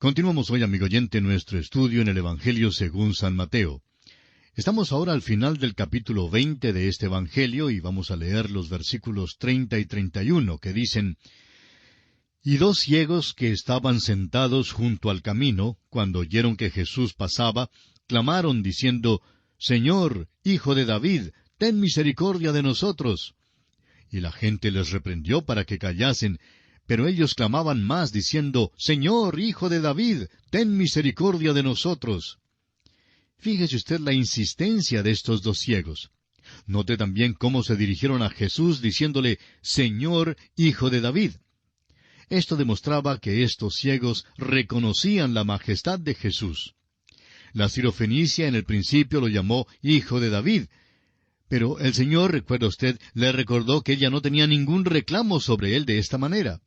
Continuamos hoy, amigo oyente, nuestro estudio en el Evangelio según San Mateo. Estamos ahora al final del capítulo 20 de este Evangelio y vamos a leer los versículos 30 y 31 que dicen: Y dos ciegos que estaban sentados junto al camino, cuando oyeron que Jesús pasaba, clamaron diciendo: Señor, Hijo de David, ten misericordia de nosotros. Y la gente les reprendió para que callasen, pero ellos clamaban más, diciendo: Señor, Hijo de David, ten misericordia de nosotros. Fíjese usted la insistencia de estos dos ciegos. Note también cómo se dirigieron a Jesús diciéndole: Señor, Hijo de David. Esto demostraba que estos ciegos reconocían la majestad de Jesús. La sirofenicia en el principio lo llamó Hijo de David, pero el Señor, recuerda usted, le recordó que ella no tenía ningún reclamo sobre él de esta manera.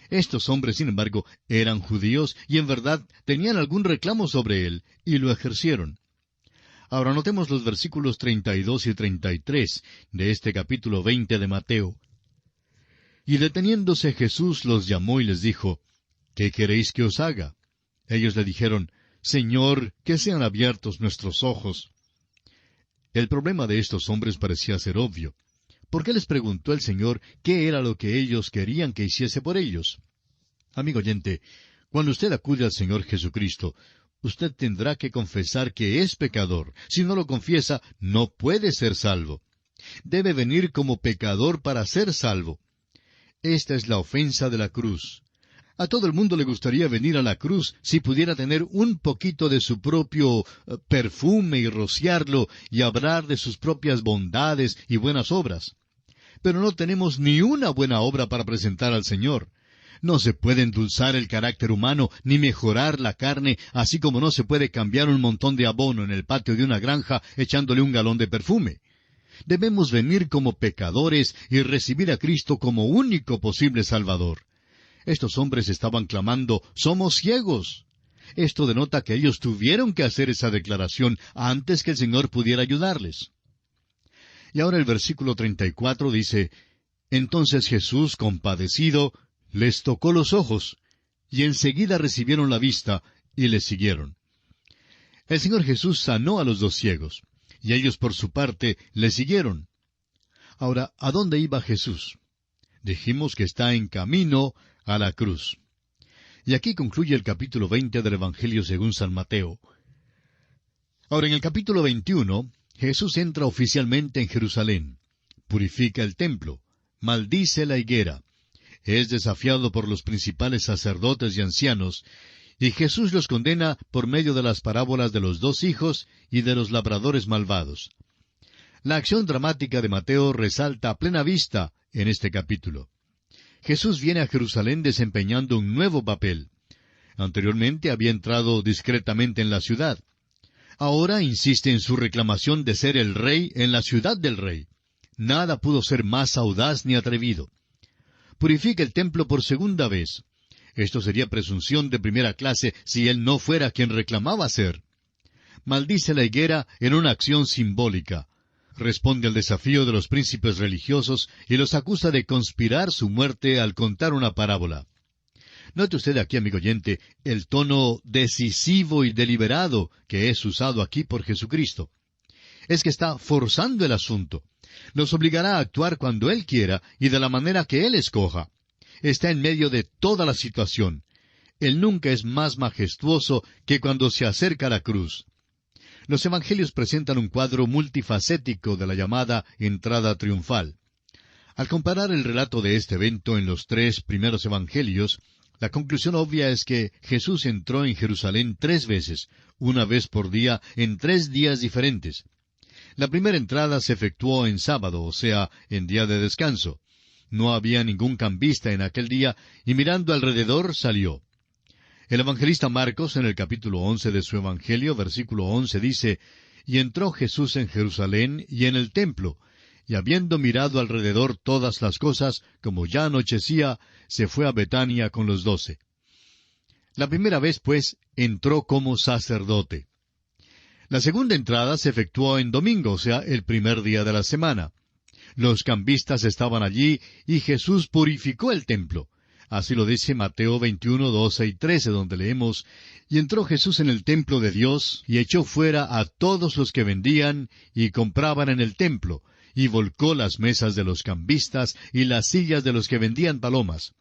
Estos hombres, sin embargo, eran judíos y en verdad tenían algún reclamo sobre él, y lo ejercieron. Ahora notemos los versículos 32 y 33 de este capítulo 20 de Mateo. Y deteniéndose Jesús los llamó y les dijo: ¿Qué queréis que os haga? Ellos le dijeron: Señor, que sean abiertos nuestros ojos. El problema de estos hombres parecía ser obvio. ¿Por qué les preguntó el Señor qué era lo que ellos querían que hiciese por ellos? Amigo oyente, cuando usted acude al Señor Jesucristo, usted tendrá que confesar que es pecador. Si no lo confiesa, no puede ser salvo. Debe venir como pecador para ser salvo. Esta es la ofensa de la cruz. A todo el mundo le gustaría venir a la cruz si pudiera tener un poquito de su propio perfume y rociarlo y hablar de sus propias bondades y buenas obras. Pero no tenemos ni una buena obra para presentar al Señor. No se puede endulzar el carácter humano ni mejorar la carne, así como no se puede cambiar un montón de abono en el patio de una granja echándole un galón de perfume. Debemos venir como pecadores y recibir a Cristo como único posible Salvador. Estos hombres estaban clamando: «¡Somos ciegos!». Esto denota que ellos tuvieron que hacer esa declaración antes que el Señor pudiera ayudarles. Y ahora el versículo 34 dice: Entonces Jesús, compadecido, les tocó los ojos, y enseguida recibieron la vista, y le siguieron. El Señor Jesús sanó a los dos ciegos, y ellos por su parte le siguieron. Ahora, ¿a dónde iba Jesús? Dijimos que está en camino a la cruz. Y aquí concluye el capítulo 20 del Evangelio según San Mateo. Ahora, en el capítulo 21, Jesús entra oficialmente en Jerusalén, purifica el templo, maldice la higuera, es desafiado por los principales sacerdotes y ancianos, y Jesús los condena por medio de las parábolas de los dos hijos y de los labradores malvados. La acción dramática de Mateo resalta a plena vista en este capítulo. Jesús viene a Jerusalén desempeñando un nuevo papel. Anteriormente había entrado discretamente en la ciudad. Ahora insiste en su reclamación de ser el rey en la ciudad del rey. Nada pudo ser más audaz ni atrevido. Purifica el templo por segunda vez. Esto sería presunción de primera clase si él no fuera quien reclamaba ser. Maldice la higuera en una acción simbólica. Responde al desafío de los príncipes religiosos y los acusa de conspirar su muerte al contar una parábola. Note usted aquí, amigo oyente, el tono decisivo y deliberado que es usado aquí por Jesucristo. Es que está forzando el asunto. Los obligará a actuar cuando Él quiera y de la manera que Él escoja. Está en medio de toda la situación. Él nunca es más majestuoso que cuando se acerca a la cruz. Los evangelios presentan un cuadro multifacético de la llamada entrada triunfal. Al comparar el relato de este evento en los tres primeros evangelios, la conclusión obvia es que Jesús entró en Jerusalén 3 veces, una vez por día, en 3 días diferentes. La primera entrada se efectuó en sábado, o sea, en día de descanso. No había ningún cambista en aquel día, y mirando alrededor salió. El evangelista Marcos, en el capítulo 11 de su evangelio, versículo 11, dice: Y entró Jesús en Jerusalén y en el templo, y habiendo mirado alrededor todas las cosas, como ya anochecía, se fue a Betania con los 12. La primera vez, pues, entró como sacerdote. La segunda entrada se efectuó en domingo, o sea, el primer día de la semana. Los cambistas estaban allí y Jesús purificó el templo. Así lo dice Mateo 21, 12 y 13, donde leemos: Y entró Jesús en el templo de Dios, y echó fuera a todos los que vendían y compraban en el templo, y volcó las mesas de los cambistas y las sillas de los que vendían palomas.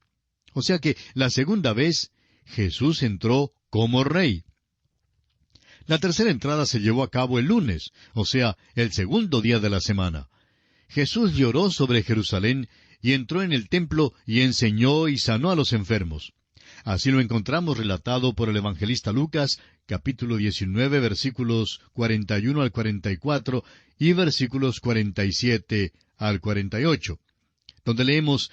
O sea que la segunda vez Jesús entró como rey. La tercera entrada se llevó a cabo el lunes, o sea, el segundo día de la semana. Jesús lloró sobre Jerusalén y entró en el templo y enseñó y sanó a los enfermos. Así lo encontramos relatado por el evangelista Lucas, capítulo 19, versículos 41 al 44 y versículos 47 al 48, donde leemos: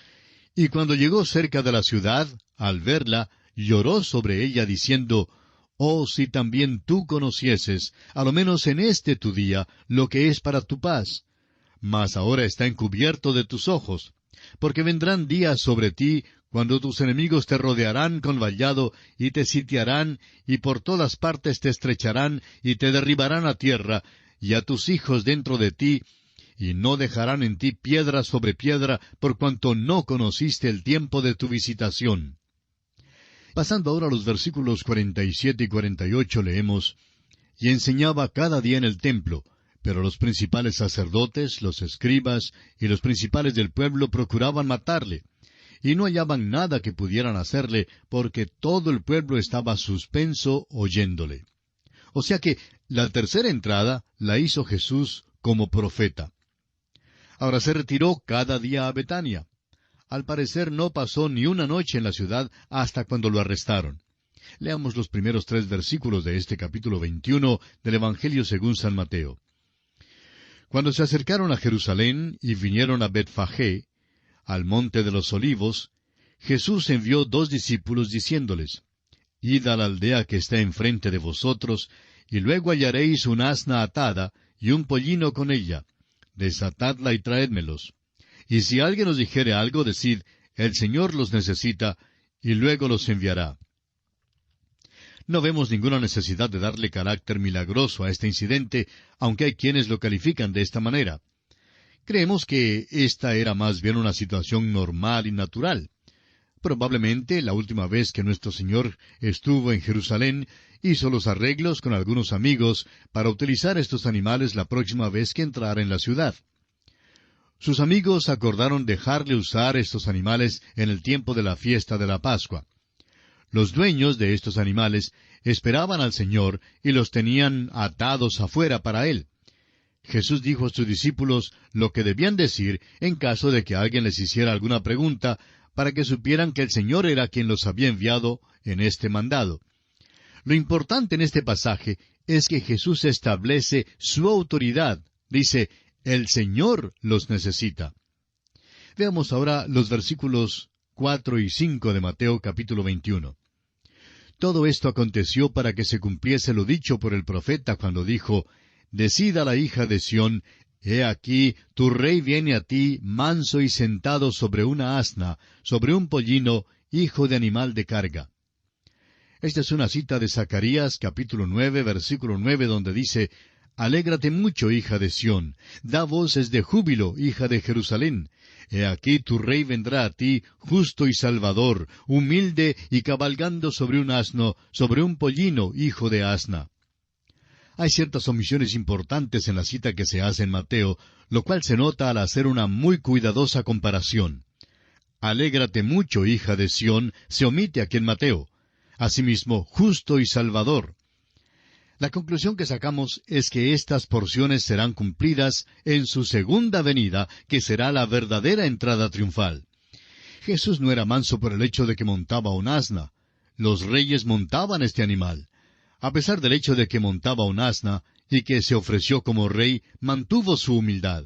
Y cuando llegó cerca de la ciudad, al verla, lloró sobre ella diciendo: Oh, si también tú conocieses, a lo menos en este tu día, lo que es para tu paz. Mas ahora está encubierto de tus ojos, porque vendrán días sobre ti cuando tus enemigos te rodearán con vallado y te sitiarán y por todas partes te estrecharán y te derribarán a tierra y a tus hijos dentro de ti, y no dejarán en ti piedra sobre piedra por cuanto no conociste el tiempo de tu visitación. Pasando ahora a los versículos 47 y 48 leemos: Y enseñaba cada día en el templo, pero los principales sacerdotes, los escribas y los principales del pueblo procuraban matarle, y no hallaban nada que pudieran hacerle, porque todo el pueblo estaba suspenso oyéndole. O sea que la tercera entrada la hizo Jesús como profeta. Ahora se retiró cada día a Betania. Al parecer no pasó ni una noche en la ciudad hasta cuando lo arrestaron. Leamos los primeros 3 versículos de este capítulo 21 del Evangelio según San Mateo. Cuando se acercaron a Jerusalén y vinieron a Betfagé, al monte de los olivos, Jesús envió 2 discípulos diciéndoles: Id a la aldea que está enfrente de vosotros, y luego hallaréis un asna atada y un pollino con ella. Desatadla y traédmelos. Y si alguien os dijere algo, decid: El Señor los necesita, y luego los enviará. No vemos ninguna necesidad de darle carácter milagroso a este incidente, aunque hay quienes lo califican de esta manera. Creemos que esta era más bien una situación normal y natural. Probablemente la última vez que nuestro Señor estuvo en Jerusalén, hizo los arreglos con algunos amigos para utilizar estos animales la próxima vez que entrara en la ciudad. Sus amigos acordaron dejarle usar estos animales en el tiempo de la fiesta de la Pascua. Los dueños de estos animales esperaban al Señor y los tenían atados afuera para Él. Jesús dijo a sus discípulos lo que debían decir en caso de que alguien les hiciera alguna pregunta, para que supieran que el Señor era quien los había enviado en este mandado. Lo importante en este pasaje es que Jesús establece su autoridad. Dice: El Señor los necesita. Veamos ahora los versículos 4 y 5 de Mateo capítulo 21. Todo esto aconteció para que se cumpliese lo dicho por el profeta cuando dijo: Decida la hija de Sión: He aquí, tu rey viene a ti, manso y sentado sobre una asna, sobre un pollino, hijo de animal de carga. Esta es una cita de Zacarías capítulo 9, versículo 9, donde dice: Alégrate mucho, hija de Sión, da voces de júbilo, hija de Jerusalén. He aquí tu rey vendrá a ti, justo y salvador, humilde y cabalgando sobre un asno, sobre un pollino, hijo de asna. Hay ciertas omisiones importantes en la cita que se hace en Mateo, lo cual se nota al hacer una muy cuidadosa comparación. Alégrate mucho, hija de Sión, se omite aquí en Mateo. Asimismo, justo y salvador. La conclusión que sacamos es que estas porciones serán cumplidas en su segunda venida, que será la verdadera entrada triunfal. Jesús no era manso por el hecho de que montaba un asna. Los reyes montaban este animal. A pesar del hecho de que montaba un asna y que se ofreció como rey, mantuvo su humildad.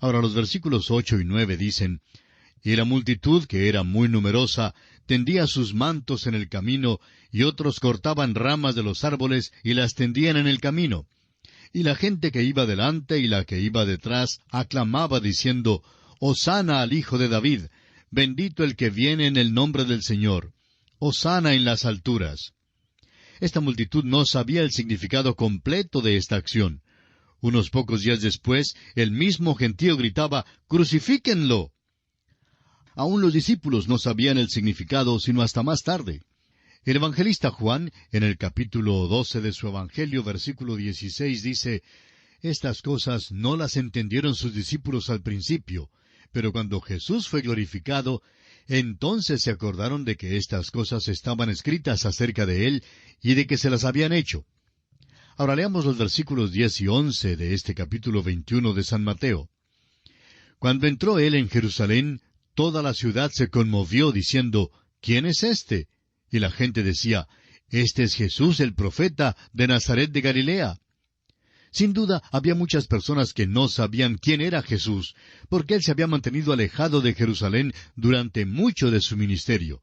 Ahora los versículos 8 y 9 dicen: Y la multitud, que era muy numerosa, tendía sus mantos en el camino, y otros cortaban ramas de los árboles y las tendían en el camino. Y la gente que iba delante y la que iba detrás aclamaba diciendo: Hosana al Hijo de David, bendito el que viene en el nombre del Señor, Hosana en las alturas. Esta multitud no sabía el significado completo de esta acción. Unos pocos días después, el mismo gentío gritaba: ¡Crucifíquenlo! Aún los discípulos no sabían el significado sino hasta más tarde. El evangelista Juan, en el capítulo 12 de su Evangelio, versículo 16, dice, «Estas cosas no las entendieron sus discípulos al principio, pero cuando Jesús fue glorificado, entonces se acordaron de que estas cosas estaban escritas acerca de Él y de que se las habían hecho». Ahora leamos los versículos 10 y 11 de este capítulo 21 de San Mateo. «Cuando entró Él en Jerusalén, toda la ciudad se conmovió, diciendo, «¿Quién es este?». Y la gente decía, «Este es Jesús el profeta de Nazaret de Galilea». Sin duda, había muchas personas que no sabían quién era Jesús, porque Él se había mantenido alejado de Jerusalén durante mucho de su ministerio.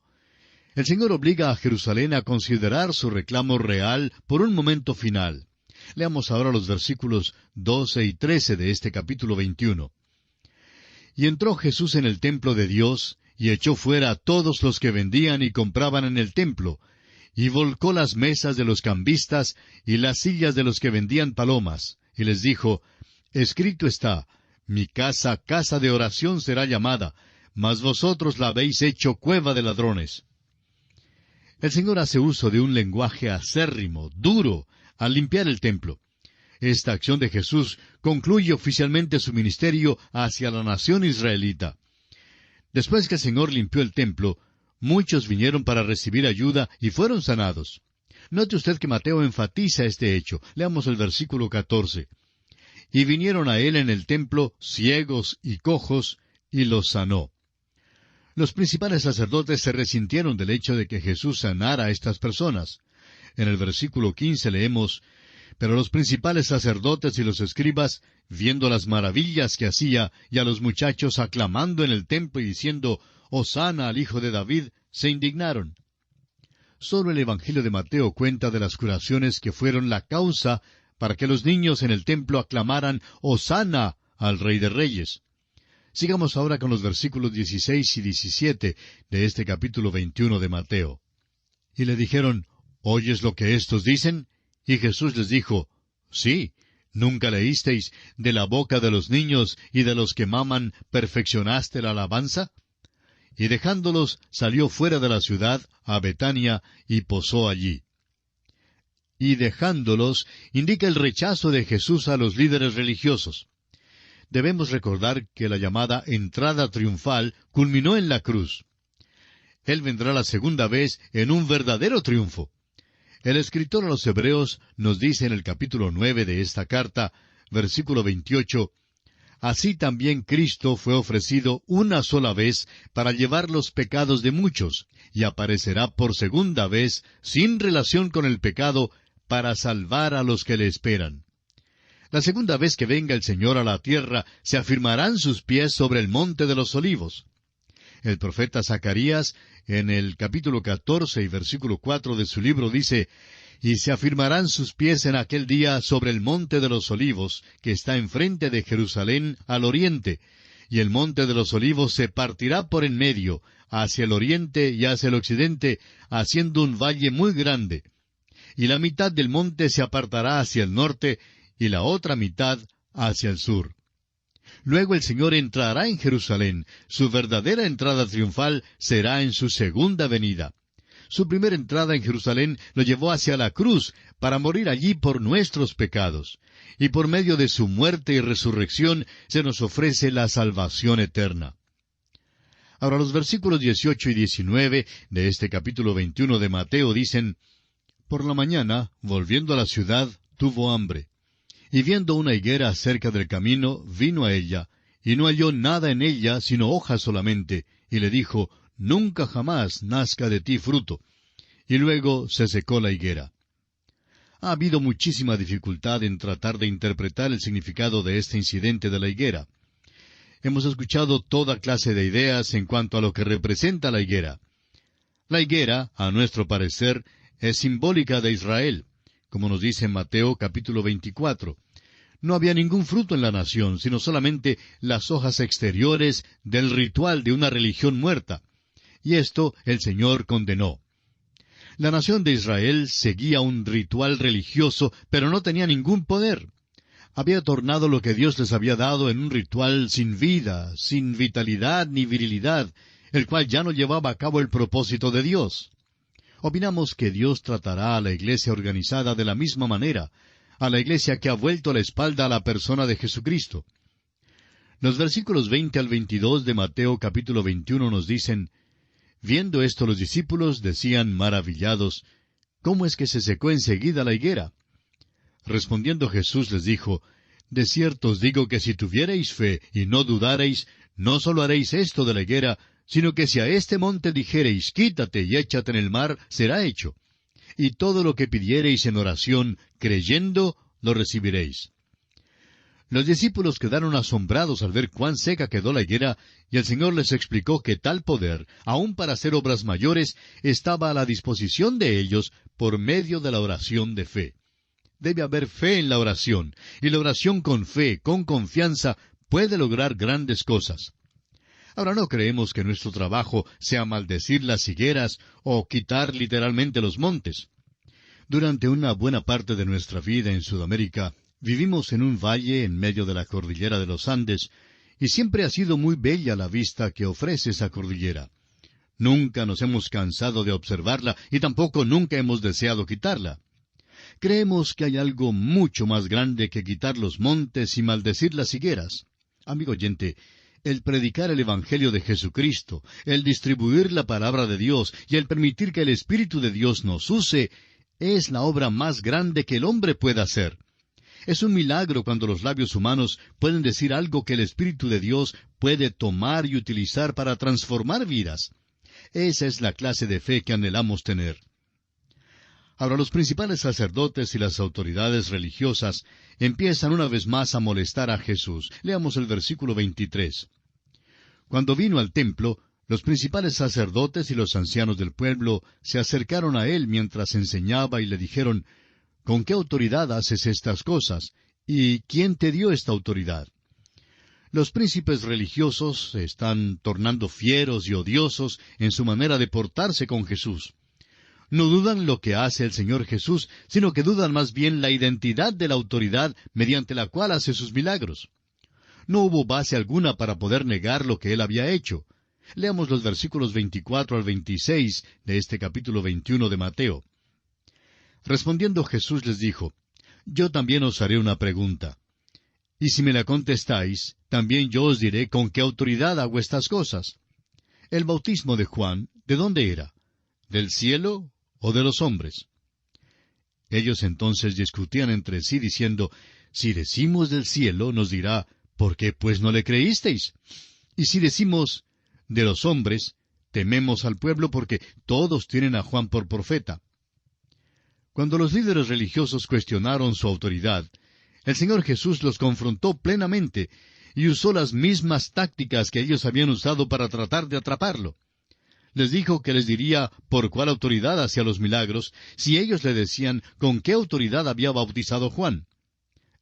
El Señor obliga a Jerusalén a considerar su reclamo real por un momento final. Leamos ahora los versículos 12 y 13 de este capítulo 21. «Y entró Jesús en el templo de Dios, y echó fuera a todos los que vendían y compraban en el templo, y volcó las mesas de los cambistas y las sillas de los que vendían palomas, y les dijo, Escrito está, mi casa, casa de oración será llamada, mas vosotros la habéis hecho cueva de ladrones». El Señor hace uso de un lenguaje acérrimo, duro, al limpiar el templo. Esta acción de Jesús concluye oficialmente su ministerio hacia la nación israelita. Después que el Señor limpió el templo, muchos vinieron para recibir ayuda y fueron sanados. Note usted que Mateo enfatiza este hecho. Leamos el versículo 14. «Y vinieron a él en el templo ciegos y cojos, y los sanó». Los principales sacerdotes se resintieron del hecho de que Jesús sanara a estas personas. En el versículo 15 leemos, «Pero los principales sacerdotes y los escribas, viendo las maravillas que hacía, y a los muchachos aclamando en el templo y diciendo, Hosana al Hijo de David, se indignaron». Solo el Evangelio de Mateo cuenta de las curaciones que fueron la causa para que los niños en el templo aclamaran Hosana al Rey de Reyes. Sigamos ahora con los versículos 16 y 17 de este capítulo 21 de Mateo. «Y le dijeron, ¿Oyes lo que éstos dicen? Y Jesús les dijo, Sí, ¿nunca leísteis, de la boca de los niños y de los que maman perfeccionaste la alabanza? Y dejándolos, salió fuera de la ciudad, a Betania, y posó allí». Y dejándolos indica el rechazo de Jesús a los líderes religiosos. Debemos recordar que la llamada entrada triunfal culminó en la cruz. Él vendrá la segunda vez en un verdadero triunfo. El escritor a los Hebreos nos dice en el capítulo 9 de esta carta, versículo 28, «Así también Cristo fue ofrecido una sola vez para llevar los pecados de muchos, y aparecerá por segunda vez, sin relación con el pecado, para salvar a los que le esperan». La segunda vez que venga el Señor a la tierra, se afirmarán sus pies sobre el monte de los olivos. El profeta Zacarías, en el capítulo 14 y versículo 4 de su libro, dice, «Y se afirmarán sus pies en aquel día sobre el monte de los olivos, que está enfrente de Jerusalén al oriente, y el monte de los olivos se partirá por en medio, hacia el oriente y hacia el occidente, haciendo un valle muy grande. Y la mitad del monte se apartará hacia el norte, y la otra mitad hacia el sur». Luego el Señor entrará en Jerusalén. Su verdadera entrada triunfal será en su segunda venida. Su primera entrada en Jerusalén lo llevó hacia la cruz, para morir allí por nuestros pecados. Y por medio de su muerte y resurrección se nos ofrece la salvación eterna. Ahora los versículos 18 y 19 de este capítulo 21 de Mateo dicen, «Por la mañana, volviendo a la ciudad, tuvo hambre. Y viendo una higuera cerca del camino, vino a ella, y no halló nada en ella, sino hojas solamente, y le dijo, Nunca jamás nazca de ti fruto. Y luego se secó la higuera». Ha habido muchísima dificultad en tratar de interpretar el significado de este incidente de la higuera. Hemos escuchado toda clase de ideas en cuanto a lo que representa la higuera. La higuera, a nuestro parecer, es simbólica de Israel, como nos dice en Mateo capítulo 24. No había ningún fruto en la nación, sino solamente las hojas exteriores del ritual de una religión muerta. Y esto el Señor condenó. La nación de Israel seguía un ritual religioso, pero no tenía ningún poder. Había tornado lo que Dios les había dado en un ritual sin vida, sin vitalidad ni virilidad, el cual ya no llevaba a cabo el propósito de Dios. Opinamos que Dios tratará a la iglesia organizada de la misma manera, a la iglesia que ha vuelto la espalda a la persona de Jesucristo. Los versículos 20 al 22 de Mateo capítulo 21 nos dicen: Viendo esto los discípulos decían maravillados: ¿Cómo es que se secó enseguida la higuera? Respondiendo Jesús les dijo: De cierto os digo que si tuviereis fe y no dudareis, no sólo haréis esto de la higuera, sino que si a este monte dijereis, quítate y échate en el mar, será hecho. Y todo lo que pidiereis en oración, creyendo, lo recibiréis. Los discípulos quedaron asombrados al ver cuán seca quedó la higuera, y el Señor les explicó que tal poder, aun para hacer obras mayores, estaba a la disposición de ellos por medio de la oración de fe. Debe haber fe en la oración, y la oración con fe, con confianza, puede lograr grandes cosas. Ahora no creemos que nuestro trabajo sea maldecir las higueras o quitar literalmente los montes. Durante una buena parte de nuestra vida en Sudamérica, vivimos en un valle en medio de la cordillera de los Andes, y siempre ha sido muy bella la vista que ofrece esa cordillera. Nunca nos hemos cansado de observarla y tampoco nunca hemos deseado quitarla. Creemos que hay algo mucho más grande que quitar los montes y maldecir las higueras. Amigo oyente, el predicar el Evangelio de Jesucristo, el distribuir la palabra de Dios y el permitir que el Espíritu de Dios nos use, es la obra más grande que el hombre pueda hacer. Es un milagro cuando los labios humanos pueden decir algo que el Espíritu de Dios puede tomar y utilizar para transformar vidas. Esa es la clase de fe que anhelamos tener. Ahora los principales sacerdotes y las autoridades religiosas empiezan una vez más a molestar a Jesús. Leamos el versículo 23. Cuando vino al templo, los principales sacerdotes y los ancianos del pueblo se acercaron a él mientras enseñaba y le dijeron: ¿Con qué autoridad haces estas cosas? ¿Y quién te dio esta autoridad? Los príncipes religiosos se están tornando fieros y odiosos en su manera de portarse con Jesús. No dudan lo que hace el Señor Jesús, sino que dudan más bien la identidad de la autoridad mediante la cual hace sus milagros. No hubo base alguna para poder negar lo que Él había hecho. Leamos los versículos 24 al 26 de este capítulo 21 de Mateo. Respondiendo Jesús les dijo: Yo también os haré una pregunta. Y si me la contestáis, también yo os diré con qué autoridad hago estas cosas. El bautismo de Juan, ¿de dónde era? ¿Del cielo o de los hombres? Ellos entonces discutían entre sí diciendo: Si decimos del cielo, nos dirá: ¿por qué pues no le creísteis? Y si decimos de los hombres, tememos al pueblo porque todos tienen a Juan por profeta. Cuando los líderes religiosos cuestionaron su autoridad, el Señor Jesús los confrontó plenamente y usó las mismas tácticas que ellos habían usado para tratar de atraparlo. Les dijo que les diría por cuál autoridad hacía los milagros si ellos le decían con qué autoridad había bautizado Juan.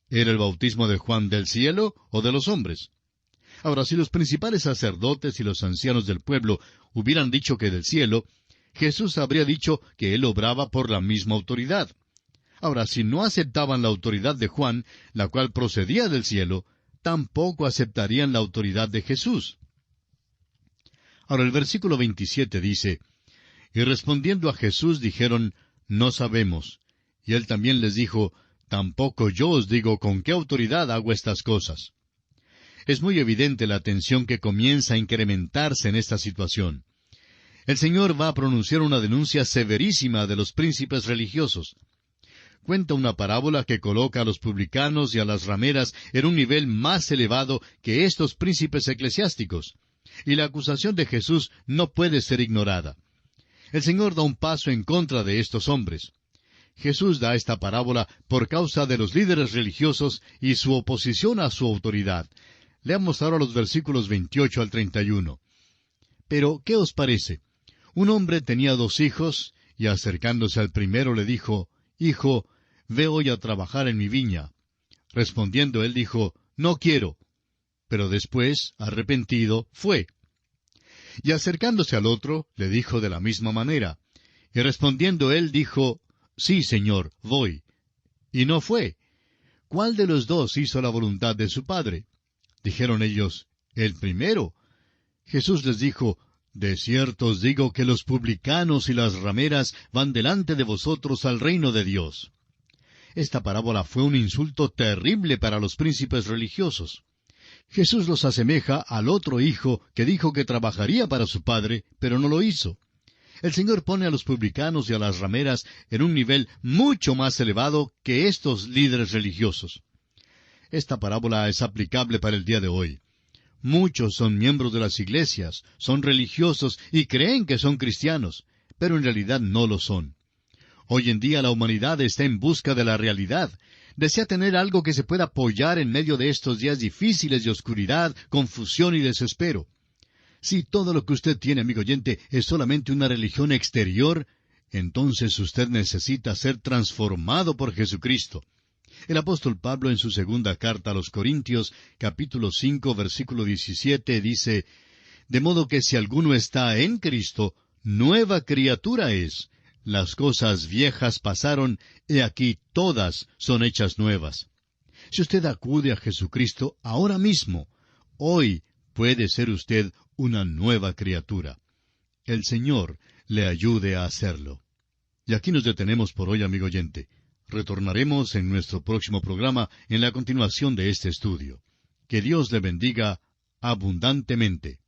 ¿Era el bautismo de Juan del cielo o de los hombres? Ahora, si los principales sacerdotes y los ancianos del pueblo hubieran dicho que del cielo, Jesús habría dicho que él obraba por la misma autoridad. Ahora, si no aceptaban la autoridad de Juan, la cual procedía del cielo, tampoco aceptarían la autoridad de Jesús. Ahora el versículo 27 dice: Y respondiendo a Jesús dijeron: No sabemos. Y él también les dijo: Tampoco yo os digo con qué autoridad hago estas cosas. Es muy evidente la tensión que comienza a incrementarse en esta situación. El Señor va a pronunciar una denuncia severísima de los príncipes religiosos. Cuenta una parábola que coloca a los publicanos y a las rameras en un nivel más elevado que estos príncipes eclesiásticos. Y la acusación de Jesús no puede ser ignorada. El Señor da un paso en contra de estos hombres. Jesús da esta parábola por causa de los líderes religiosos y su oposición a su autoridad. Leamos ahora los versículos 28 al 31. Pero, ¿qué os parece? Un hombre tenía 2 hijos, y acercándose al primero le dijo: Hijo, ve hoy a trabajar en mi viña. Respondiendo él dijo: No quiero. Pero después, arrepentido, fue. Y acercándose al otro, le dijo de la misma manera. Y respondiendo él dijo: Sí, Señor, voy. Y no fue. ¿Cuál de los 2 hizo la voluntad de su padre? Dijeron ellos: El primero. Jesús les dijo: De cierto os digo que los publicanos y las rameras van delante de vosotros al reino de Dios. Esta parábola fue un insulto terrible para los príncipes religiosos. Jesús los asemeja al otro hijo que dijo que trabajaría para su padre, pero no lo hizo. El Señor pone a los publicanos y a las rameras en un nivel mucho más elevado que estos líderes religiosos. Esta parábola es aplicable para el día de hoy. Muchos son miembros de las iglesias, son religiosos y creen que son cristianos, pero en realidad no lo son. Hoy en día la humanidad está en busca de la realidad. Desea tener algo que se pueda apoyar en medio de estos días difíciles de oscuridad, confusión y desespero. Si todo lo que usted tiene, amigo oyente, es solamente una religión exterior, entonces usted necesita ser transformado por Jesucristo. El apóstol Pablo en su segunda carta a los Corintios, capítulo 5, versículo 17, dice, «De modo que si alguno está en Cristo, nueva criatura es. Las cosas viejas pasaron, he aquí todas son hechas nuevas». Si usted acude a Jesucristo ahora mismo, hoy puede ser usted una nueva criatura. El Señor le ayude a hacerlo. Y aquí nos detenemos por hoy, amigo oyente. Retornaremos en nuestro próximo programa en la continuación de este estudio. Que Dios le bendiga abundantemente.